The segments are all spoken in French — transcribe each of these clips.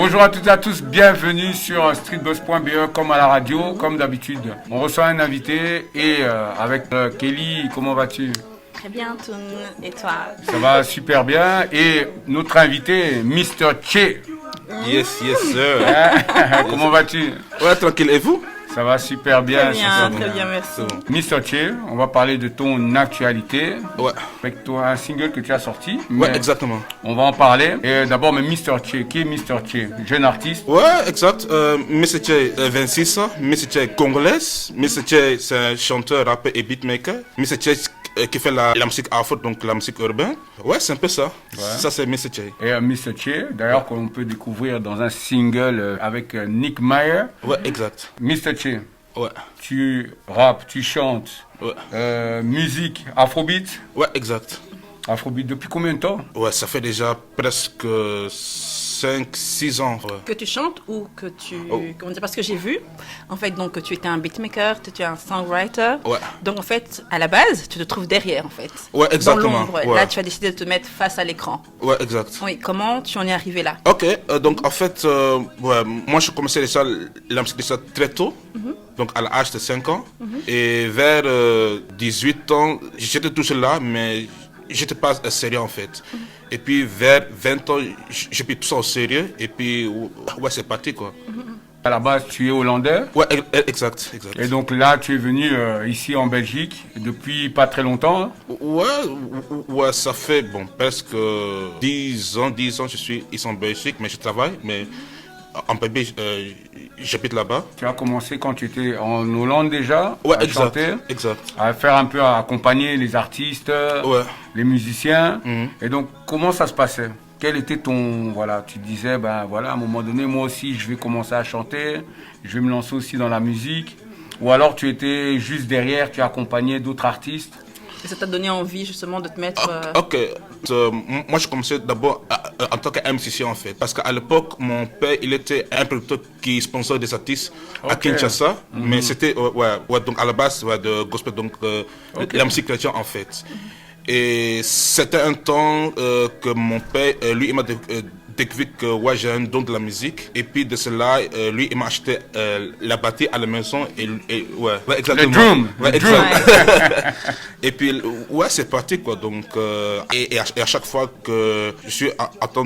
Bonjour à toutes et à tous, bienvenue sur streetboss.be comme à la radio, comme d'habitude. On reçoit un invité et avec Kelly, comment vas-tu? Très bien, Toon. Et toi? Ça va super bien. Et notre invité, Mr. Che. Yes, sir. Comment vas-tu? Ouais, tranquille. Et vous? Ça va super bien. Très bien, merci. Mr. Che, on va parler de ton actualité. Ouais. Avec toi, un single que tu as sorti. Ouais, exactement. On va en parler. Et d'abord, mais Mr. Che, qui est Mr. Che? Jeune artiste. Ouais, exact. Mr. Che, 26 ans. Mr. Che, congolaise. Mr. Che, c'est un chanteur, rappeur et beatmaker. Mr. Che, qui fait la musique afro, donc la musique urbaine. Ouais, c'est un peu ça. Ouais. Ça, c'est Mr. Che. Et Mr. Che, d'ailleurs, qu'on peut découvrir dans un single avec Nick Meyer. Ouais, exact. Mr. Che, ouais. Tu rappes, tu chantes. Ouais. Musique, afrobeat. Ouais, exact. Afrobeat, depuis combien de temps? Ouais, ça fait déjà presque 5-6 ans. Ouais. Que tu chantes ou que tu... Comment dire, parce que j'ai vu, en fait, donc, que tu étais un beatmaker, tu es un songwriter. Ouais. Donc, en fait, à la base, tu te trouves derrière, en fait. Ouais, exactement. Dans l'ombre. Ouais. Là, tu as décidé de te mettre face à l'écran. Ouais, exact. Oui, comment tu en es arrivé là? Ok, donc en fait, ouais, moi je commençais déjà la musique déjà très tôt. Donc à l'âge de 5 ans. Et vers 18 ans, j'étais toujours là, mais j'étais pas sérieux en fait. Et puis vers 20 ans, j'ai pris tout ça au sérieux. Et puis, ouais, c'est parti quoi. À la base, tu es hollandais. Ouais, exact. Et donc là, tu es venu ici en Belgique depuis pas très longtemps. Ouais, ça fait bon, presque 10 ans, je suis ici en Belgique, mais je travaille. Mais en Belgique, j'habite là-bas. Tu as commencé quand tu étais en Hollande déjà, ouais, à chanter, à faire un peu, à accompagner les artistes, les musiciens. Et donc, comment ça se passait? Quel était ton... Voilà, tu disais, ben voilà, à un moment donné, moi aussi, je vais commencer à chanter, je vais me lancer aussi dans la musique. Ou alors, tu étais juste derrière, tu accompagnais d'autres artistes. Et ça t'a donné envie, justement, de te mettre... Ok. Moi, je commençais d'abord en tant que musicien, en fait. Parce qu'à l'époque, mon père, il était un producteur qui sponsorisait des artistes à Kinshasa. Mais c'était, donc à la base, de gospel, donc la musique chrétienne, en fait. Et c'était un temps que mon père, lui, il m'a découvert que j'ai un don de la musique. Et puis de cela, lui, il m'a acheté la batterie à la maison. Ouais, exactement. Le drum. Ouais, exact. Et puis, ouais, c'est parti, quoi. Donc, et à chaque fois que je suis en train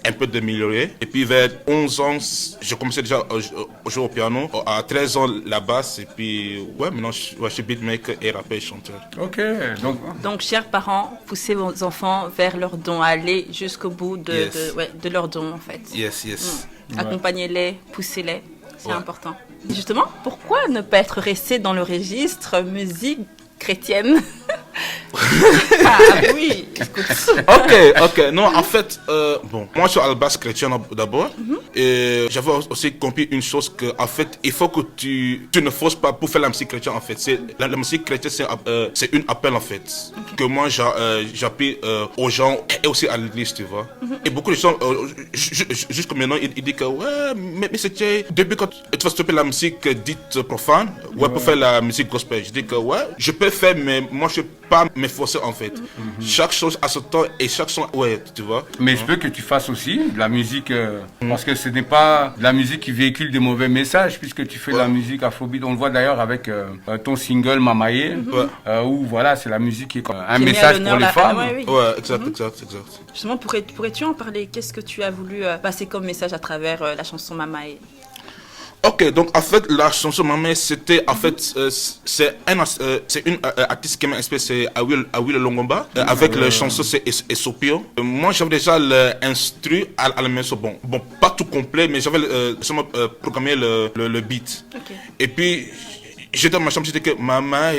un peu de m'améliorer. Et puis vers 11 ans, je commençais déjà à jouer au piano. À 13 ans, la basse. Et puis, ouais, maintenant, je suis beatmaker et rappeur et chanteur. Ok, donc, chers parents, poussez vos enfants vers leurs dons, allez jusqu'au bout de leurs dons, en fait. Yes. Accompagnez-les, poussez-les, c'est important. Justement, pourquoi ne pas être resté dans le registre musique chrétienne? Ah oui, écoute. Ok. Non, en fait, bon, moi je suis à la base chrétien d'abord. Et j'avais aussi compris une chose que, en fait, il faut que tu ne forces pas pour faire la musique chrétienne, en fait. La musique chrétienne, c'est une appel, en fait. Que moi j'appuie aux gens et aussi à l'église, tu vois. Et beaucoup de gens, jusqu'à maintenant, ils disent que, ouais, mais c'était depuis quand tu vas stopper la musique dite profane, pour faire la musique gospel. Je dis que, ouais, je peux faire, mais moi je ne peux pas me forcer, en fait. Chaque chose a son temps et chaque son, ouais, tu vois. Mais je veux que tu fasses aussi de la musique, parce que ce n'est pas de la musique qui véhicule des mauvais messages, puisque tu fais de la musique afrobeat. On le voit d'ailleurs avec ton single Mamaye, où voilà, c'est la musique qui est un message pour les femmes. Ouais, exact. Justement, pourrais-tu en parler? Qu'est-ce que tu as voulu passer comme message à travers la chanson Mamaye? Ok, donc en fait, la chanson Mamaye, c'était en fait, c'est une artiste qui m'a inspiré, c'est Awil Longomba, avec la chanson c'est Esopio. Moi, j'avais déjà l'instru à la maison, bon, pas tout complet, mais j'avais programmé le beat. Okay. Et puis, j'étais dans ma chambre, je dis que maman,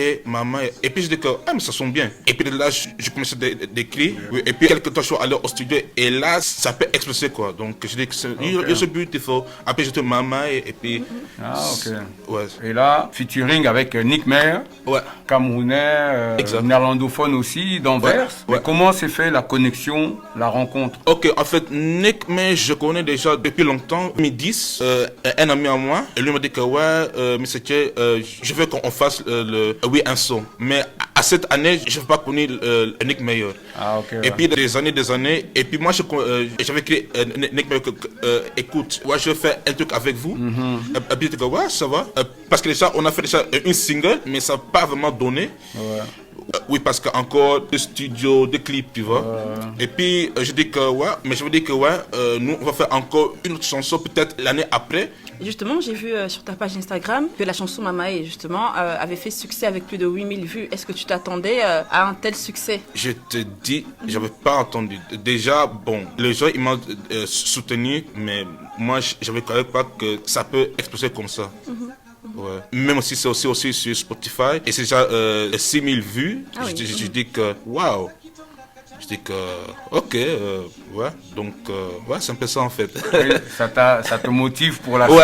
et puis je dis que mais ça sonne bien. Et puis de là, je commençais d'écrire. Et puis quelques temps, je suis allé au studio et là, ça peut exploser quoi. Donc je dis que c'est beautiful. Après, j'étais maman et puis. Ah, ok. Ouais. Et là, featuring avec Nick Meyer, Camerounais, néerlandophone aussi, d'Anvers. Mais comment s'est fait la connexion, la rencontre? Ok, en fait, Nick Meyer, je connais déjà depuis longtemps. 2010, un ami à moi, et lui m'a dit que mais c'était je veux qu'on fasse un son. Mais à à cette année, je n'avais pas connu Nick Meyer. Ah, ok. Et puis des années, et puis moi j'avais créé Nick Meyer, écoute, ouais, je vais faire un truc avec vous. Et puis ouais, ça va. Parce que déjà, on a fait déjà une single, mais ça n'a pas vraiment donné. Ouais. Oui, parce qu'encore des studios, des clips, tu vois. Et puis je dis que ouais, mais je veux dire que ouais, nous on va faire encore une autre chanson peut-être l'année après. Justement, j'ai vu sur ta page Instagram que la chanson Mamae, justement, avait fait succès avec plus de 8000 vues. Est-ce que tu t'attendais à un tel succès? Je te dis, j'avais pas entendu. Déjà, bon, les gens ils m'ont soutenu, mais moi j'avais quand même pas que ça peut exploser comme ça. Ouais. Même si c'est aussi sur Spotify et c'est déjà 6000 vues, je dis que waouh. Je dis que ok, ouais, donc ouais, c'est un peu ça en fait. Et ça te motive pour la suite.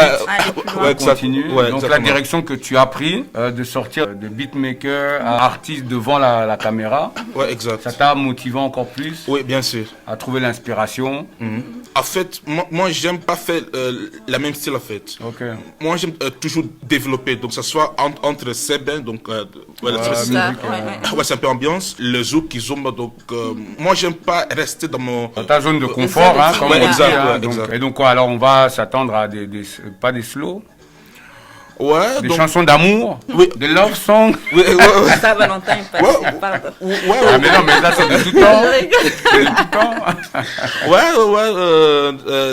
Continue. Donc exactement. la direction que tu as pris de sortir de beatmaker à artiste devant la caméra. Ouais, exact. Ça t'a motivé encore plus. Oui, bien sûr. À trouver l'inspiration. En fait, moi j'aime pas faire la même style en fait. Ok. Moi j'aime toujours développer, donc ça soit entre Seben, donc ouais, c'est un peu ambiance, le zouk qui zoome, donc moi j'aime pas rester dans ta zone de confort, comme on dit, exact. Et donc quoi, alors on va s'attendre à pas des slow. Ouais, des chansons d'amour, des love songs. Ça, Valentin, il parle. Ah, mais non, mais là, c'est de tout temps.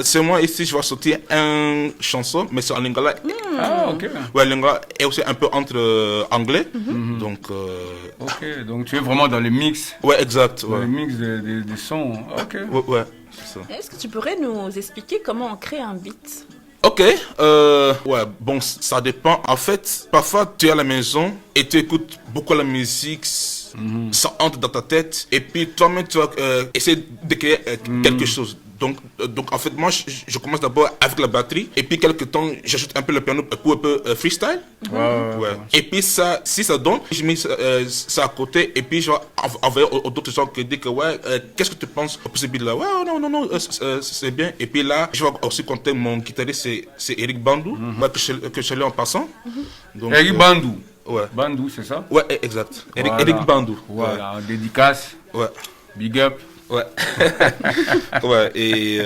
C'est moi ici, je vais sortir une chanson, mais c'est en lingala. Ah, ok. Ouais, lingala est aussi un peu entre anglais. Donc. Ok, donc tu es vraiment dans le mix. Ouais, exact. Dans le mix des sons. Ok. Ouais, c'est ça. Est-ce que tu pourrais nous expliquer comment on crée un beat? Ok, ouais, bon, ça dépend. En fait, parfois tu es à la maison et tu écoutes beaucoup la musique, ça entre dans ta tête, et puis toi-même tu vas essayer de créer quelque chose. Donc en fait, moi je commence d'abord avec la batterie, et puis quelques temps j'ajoute un peu le piano pour un peu freestyle. Ouais. Et puis ça, si ça donne, je mets ça à côté, et puis je vais envoyer aux autres gens qui disent que ouais, qu'est-ce que tu penses au possible là? Ouais, non, c'est bien. Et puis là, je vais aussi compter mon guitariste, c'est Eric Bandou, que je salue en passant. Donc, Eric Bandou. Ouais. Bandou, c'est ça? Ouais, exact. Eric Bandou. Voilà, dédicace. Ouais. Big up. Ouais. Ouais, et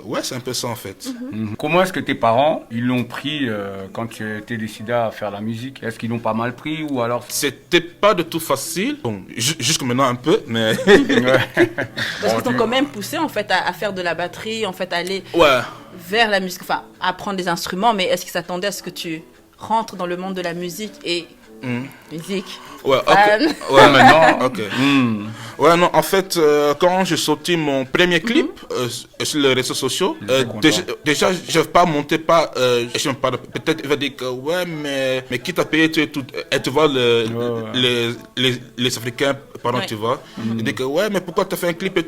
ouais, c'est un peu ça en fait. Comment est-ce que tes parents, ils l'ont pris quand tu étais décidé à faire la musique? Est-ce qu'ils l'ont pas mal pris ou alors? C'était pas du tout facile. Bon, jusque maintenant un peu, mais. Parce qu'ils t'ont quand même poussé en fait à faire de la batterie, en fait, à aller vers la musique, enfin, apprendre des instruments, mais est-ce qu'ils s'attendaient à ce que tu rentres dans le monde de la musique et musique? Ouais, ok. Ouais, maintenant, ok. Ouais, non, en fait, quand j'ai sorti mon premier clip sur les réseaux sociaux, déjà, je n'ai pas monté, je me parle, peut-être il va dire que, ouais, mais qui t'a payé tout, et tu vois, les Africains, pardon, tu vois, ils disent que, ouais, mais pourquoi tu as fait un clip et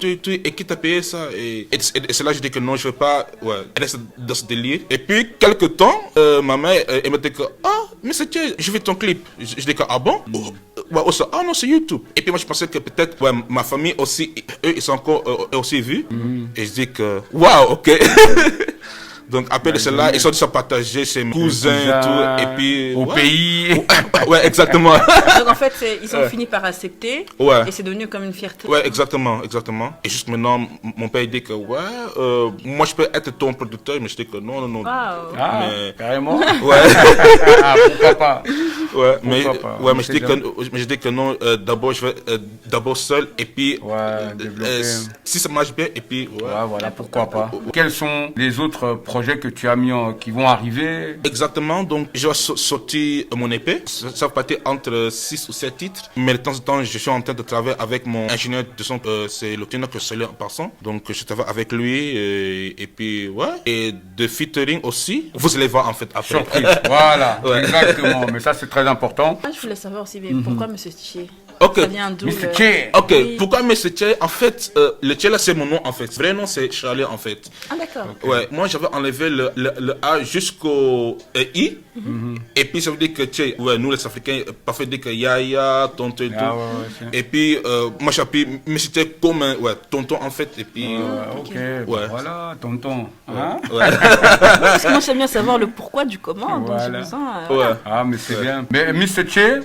qui t'a payé ça? Et c'est là que je dis que non, je ne veux pas rester dans ce délire. Et puis, quelques temps, ma mère, elle m'a dit que, mais c'est que je fais ton clip. Je dis que, ah bon? Ah non, c'est YouTube. Et puis moi je pensais que peut-être ma famille aussi, eux ils sont encore aussi vus. Et je dis que waouh, ok. Donc après de cela, ils sont déjà partagés chez mes cousins et tout. Et puis au pays. Ouais, exactement. Donc en fait, ils ont fini par accepter. Ouais. Et c'est devenu comme une fierté. Ouais, exactement. Et juste maintenant, mon père dit que moi je peux être ton producteur, mais je dis que non. Wow. Mais carrément. Ouais. Pourquoi pas? Ouais, mais je dis que non. D'abord je vais d'abord seul et puis si ça marche bien et puis voilà, pourquoi pas. Quels sont les autres projets que tu as mis qui vont arriver? Exactement, donc je vais sortir mon EP. Ça va partir entre 6 ou 7 titres. Mais de temps en temps, je suis en train de travailler avec mon ingénieur de son, c'est l'obtenant que je salue en passant. Donc je travaille avec lui et puis et de featuring aussi. Vous allez voir en fait après. Surprise, voilà, exactement. Mais ça c'est très important. Je voulais savoir aussi, pourquoi Monsieur Tché? Ok. Ça vient d'où? Mr. Tché. Ok, pourquoi Mr. Tché? En fait, le Tché là c'est mon nom en fait. Vrai nom c'est Charlie en fait. Ah d'accord. Ouais, moi j'avais enlevé le A jusqu'au I. Et puis ça veut dire que Tché, nous les Africains, parfois dire que Yaya, tonton et tout. Et puis moi j'appelle Mr. Tché comme tonton en fait. Et puis. Voilà, tonton. Parce que moi j'aime bien savoir le pourquoi du comment. Donc j'ai besoin. Ah, mais c'est bien. Mais Mr. Tché,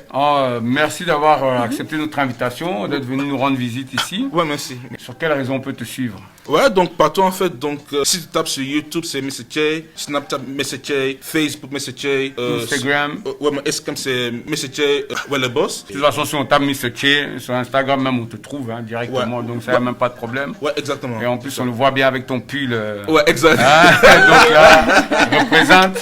merci d'avoir accepté accepté notre invitation, d'être venu nous rendre visite ici. Ouais, merci. Sur quelle raison on peut te suivre? Ouais, donc partout en fait. Donc, si tu tapes sur YouTube, c'est Mr. J, Snapchat, Mr. J, Facebook, Mr. J, Instagram. Ouais, mais Instagram, c'est Mr. J, ouais, le boss. De toute façon, si on tape Mr. J, sur Instagram même, on te trouve directement. Donc, ça n'a même pas de problème. Ouais, exactement. Et en plus, on le voit bien avec ton pull. Ouais, exactement. Donc là, représente.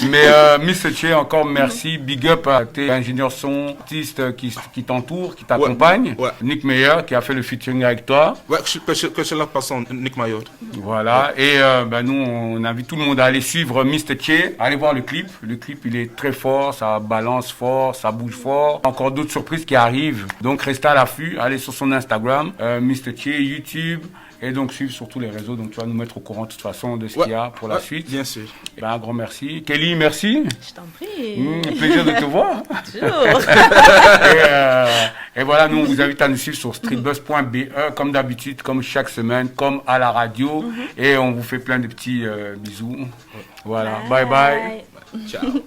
Mais Mr. J, encore merci. Big up à tes ingénieurs son, artistes qui t'entourent, qui t'accompagnent. Ouais. Nick Meyer qui a fait le featuring avec toi. Ouais, que je la passant, Nick Meyer. Voilà. Et nous, on invite tout le monde à aller suivre Mr. J. Allez voir le clip. Le clip, il est très fort, ça balance fort, ça bouge fort. Encore d'autres surprises qui arrivent. Donc, restez à l'affût. Allez sur son Instagram, Mr. J, YouTube. Et donc, suivre sur tous les réseaux. Donc, tu vas nous mettre au courant de toute façon de ce qu'il y a pour la suite. Bien sûr. Un grand merci. Kelly, merci. Je t'en prie. Plaisir de te voir. Toujours. Et voilà, nous, on vous invite à nous suivre sur streetbuzz.be, comme d'habitude, comme chaque semaine, comme à la radio. Et on vous fait plein de petits bisous. Voilà. Bye bye. Ciao.